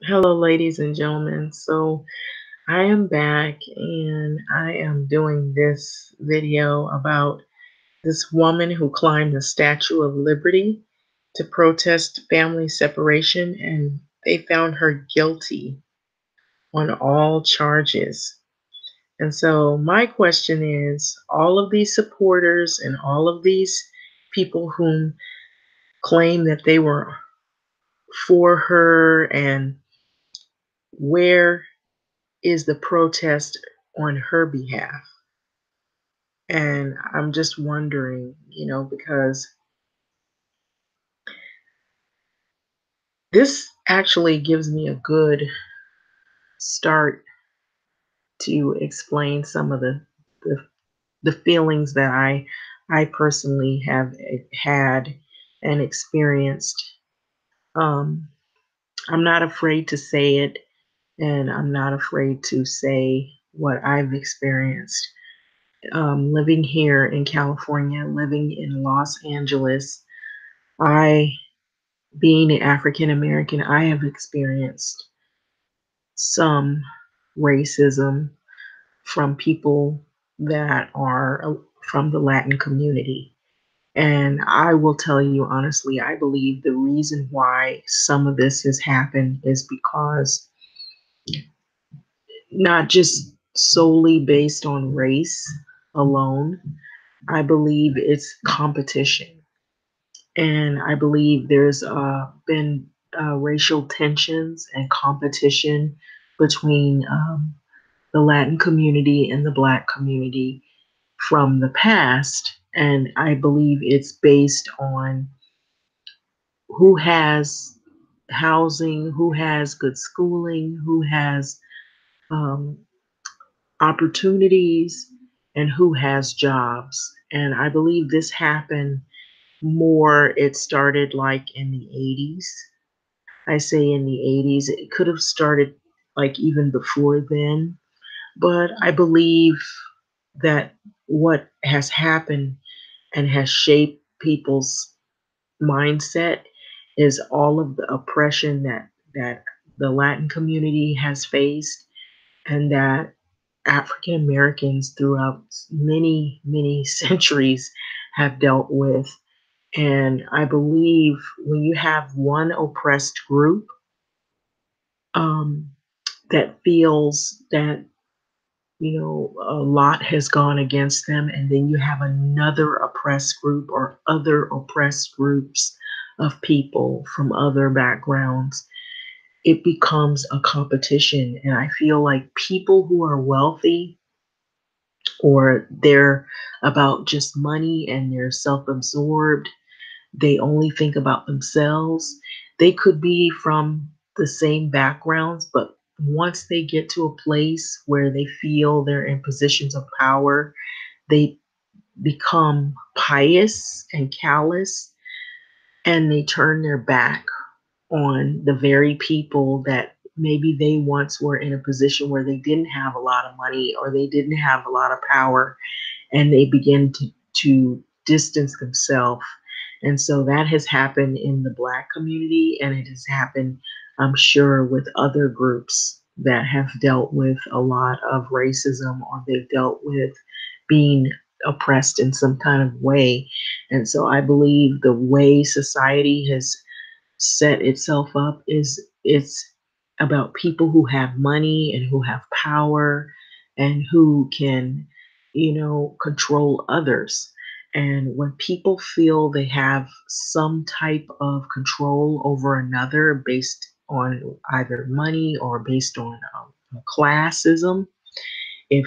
Hello, ladies and gentlemen. So I am back and I am doing this video about this woman who climbed the Statue of Liberty to protest family separation, and they found her guilty on all charges. And so my question is, all of these supporters and all of these people whom claim that they were for her, and where is the protest on her behalf? And I'm just wondering, because this actually gives me a good start to explain some of the, the feelings that I personally have had and experienced. Um, I'm not afraid to say it, and I'm not afraid to say what I've experienced. Living here in California, living in Los Angeles, I, being an African American, I have experienced some racism from people that are from the Latin community. And I will tell you honestly, I believe the reason why some of this has happened is because not just solely based on race alone, I believe it's competition. And I believe there's been racial tensions and competition between the Latin community and the Black community from the past. And I believe it's based on who has housing, who has good schooling, who has um, opportunities, and who has jobs. And I believe this happened more, it started like in the 80s. I say in the 80s. It could have started like even before then. But I believe that what has happened and has shaped people's mindset is all of the oppression that the Latin community has faced, and that African Americans throughout many centuries have dealt with. And I believe when you have one oppressed group um, that feels that a lot has gone against them, and then you have another oppressed group or other oppressed groups of people from other backgrounds, it becomes a competition. And I feel like people who are wealthy, or they're about just money and they're self-absorbed, they only think about themselves. They could be from the same backgrounds, but once they get to a place where they feel they're in positions of power, they become pious and callous, and they turn their back on the very people that maybe they once were in a position where they didn't have a lot of money or they didn't have a lot of power, and they begin to distance themselves. And so that has happened in the Black community, and it has happened, I'm sure, with other groups that have dealt with a lot of racism, or they've dealt with being oppressed in some kind of way. And so I believe the way society has set itself up is it's about people who have money and who have power and who can, control others. And when people feel they have some type of control over another based on either money or based on classism, if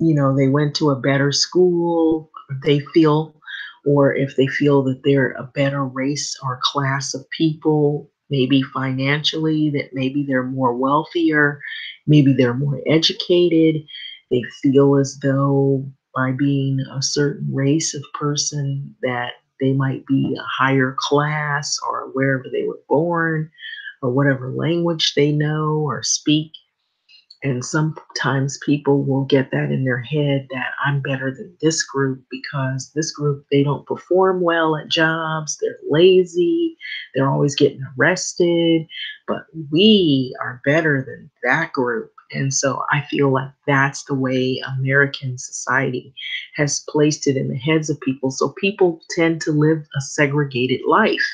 they went to a better school, they feel, or if they feel that they're a better race or class of people, maybe financially, that maybe they're more wealthier, maybe they're more educated, they feel as though by being a certain race of person that they might be a higher class, or wherever they were born, or whatever language they know or speak. And sometimes people will get that in their head that I'm better than this group because this group, they don't perform well at jobs, they're lazy, they're always getting arrested, but we are better than that group. And so I feel like that's the way American society has placed it in the heads of people. So people tend to live a segregated life.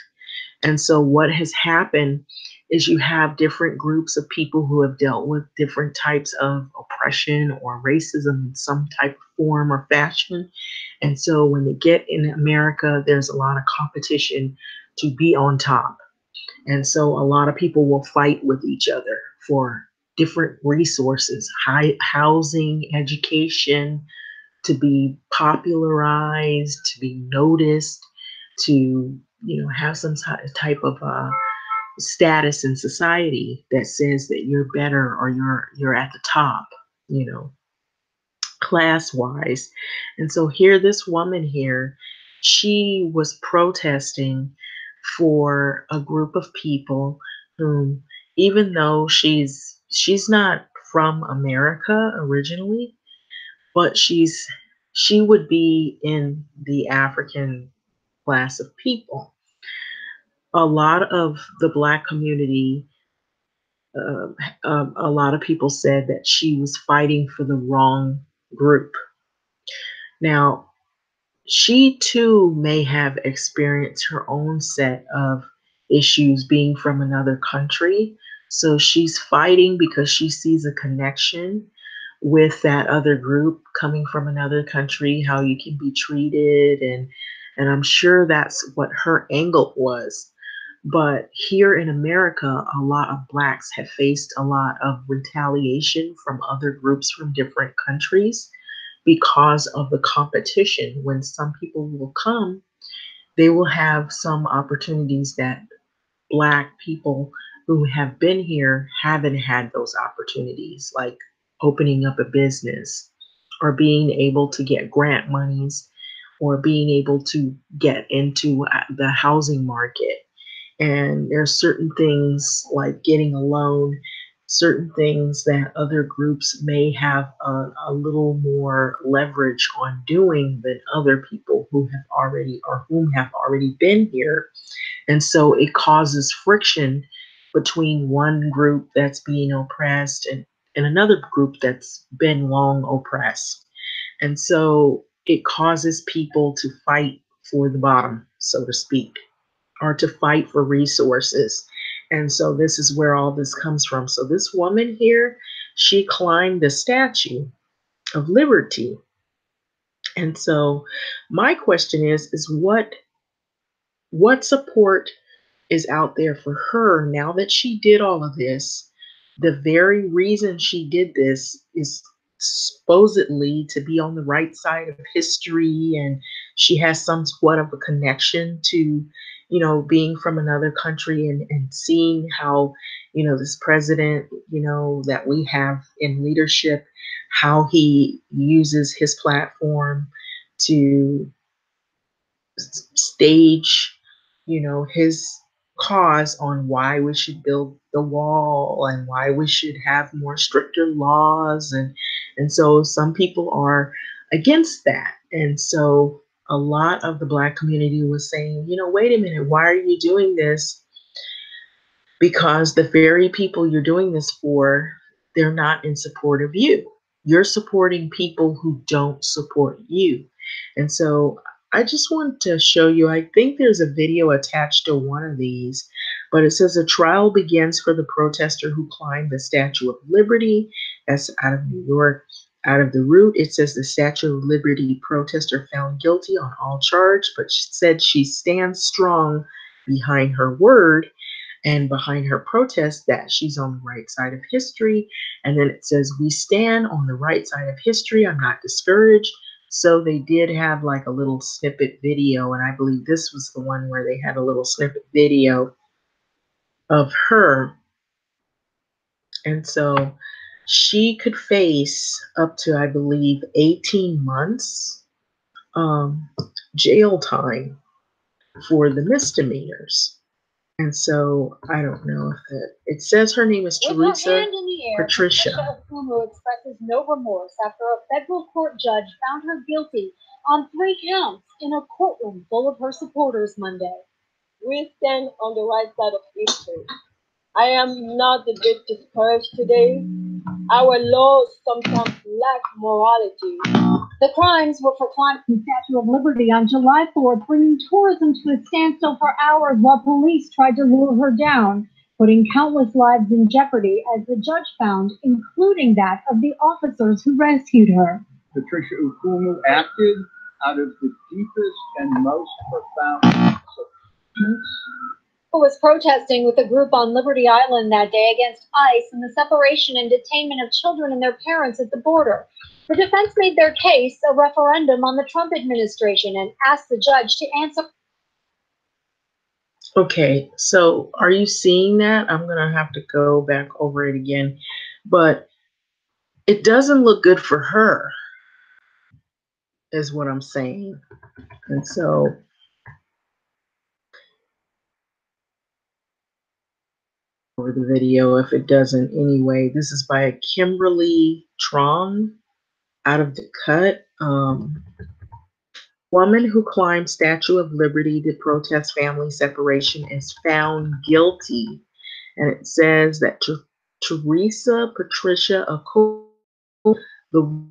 And so what has happened is you have different groups of people who have dealt with different types of oppression or racism in some type of form or fashion. And so when they get in America, there's a lot of competition to be on top. And so a lot of people will fight with each other for different resources, high housing, education, to be popularized, to be noticed, to have some type of status in society that says that you're better or you're at the top, you know, class wise. And so here, this woman here, she was protesting for a group of people whom, even though she's not from America originally, but she would be in the African class of people. A lot of the Black community, uh, a lot of people said that she was fighting for the wrong group. Now, she too may have experienced her own set of issues being from another country. So she's fighting because she sees a connection with that other group coming from another country, how you can be treated, and I'm sure that's what her angle was. But here in America, a lot of Blacks have faced a lot of retaliation from other groups from different countries because of the competition. When some people will come, they will have some opportunities that Black people who have been here haven't had those opportunities, like opening up a business or being able to get grant monies or being able to get into the housing market. And there's certain things like getting a loan, certain things that other groups may have a little more leverage on doing than other people who have already or whom have already been here. And so it causes friction between one group that's being oppressed and another group that's been long oppressed. And so it causes people to fight for the bottom, so to speak, or to fight for resources. And so this is where all this comes from. So this woman here, she climbed the Statue of Liberty. And so my question is what support is out there for her now that she did all of this? The very reason she did this is supposedly to be on the right side of history, and she has some sort of a connection to, being from another country and seeing how, this president, that we have in leadership, how he uses his platform to stage, his cause on why we should build the wall and why we should have more stricter laws, and so some people are against that. And so a lot of the Black community was saying, wait a minute, why are you doing this? Because the very people you're doing this for, they're not in support of you. You're supporting people who don't support you. And so I just want to show you, I think there's a video attached to one of these, but it says a trial begins for the protester who climbed the Statue of Liberty. That's out of New York. Out of the Root, it says the Statue of Liberty protester found guilty on all charge, but she said she stands strong behind her word and behind her protest that she's on the right side of history. And then it says, we stand on the right side of history. I'm not discouraged. So they did have like a little snippet video. And I believe this was the one where they had a little snippet video of her. And so she could face up to, I believe, 18 months jail time for the misdemeanors. And so I don't know if it says her name is Teresa Patricia. Patricia Okumu expresses no remorse after a federal court judge found her guilty on 3 counts in a courtroom full of her supporters Monday. We stand on the right side of history. I am not a bit discouraged today. Our laws sometimes lack morality. The crimes were proclaimed in the Statue of Liberty on July 4th, bringing tourism to a standstill for hours while police tried to lure her down, putting countless lives in jeopardy, as the judge found, including that of the officers who rescued her. Patricia Okumu acted out of the deepest and most profound substance. Who was protesting with a group on Liberty Island that day against ICE and the separation and detainment of children and their parents at the border. The defense made their case a referendum on the Trump administration and asked the judge to answer. Okay, so are you seeing that? I'm going to have to go back over it again. But it doesn't look good for her, is what I'm saying. And so over the video, if it doesn't anyway, this is by Kimberly Trong out of the cut. Woman who climbed Statue of Liberty to protest family separation is found guilty. And it says that Teresa Patricia Okumu, the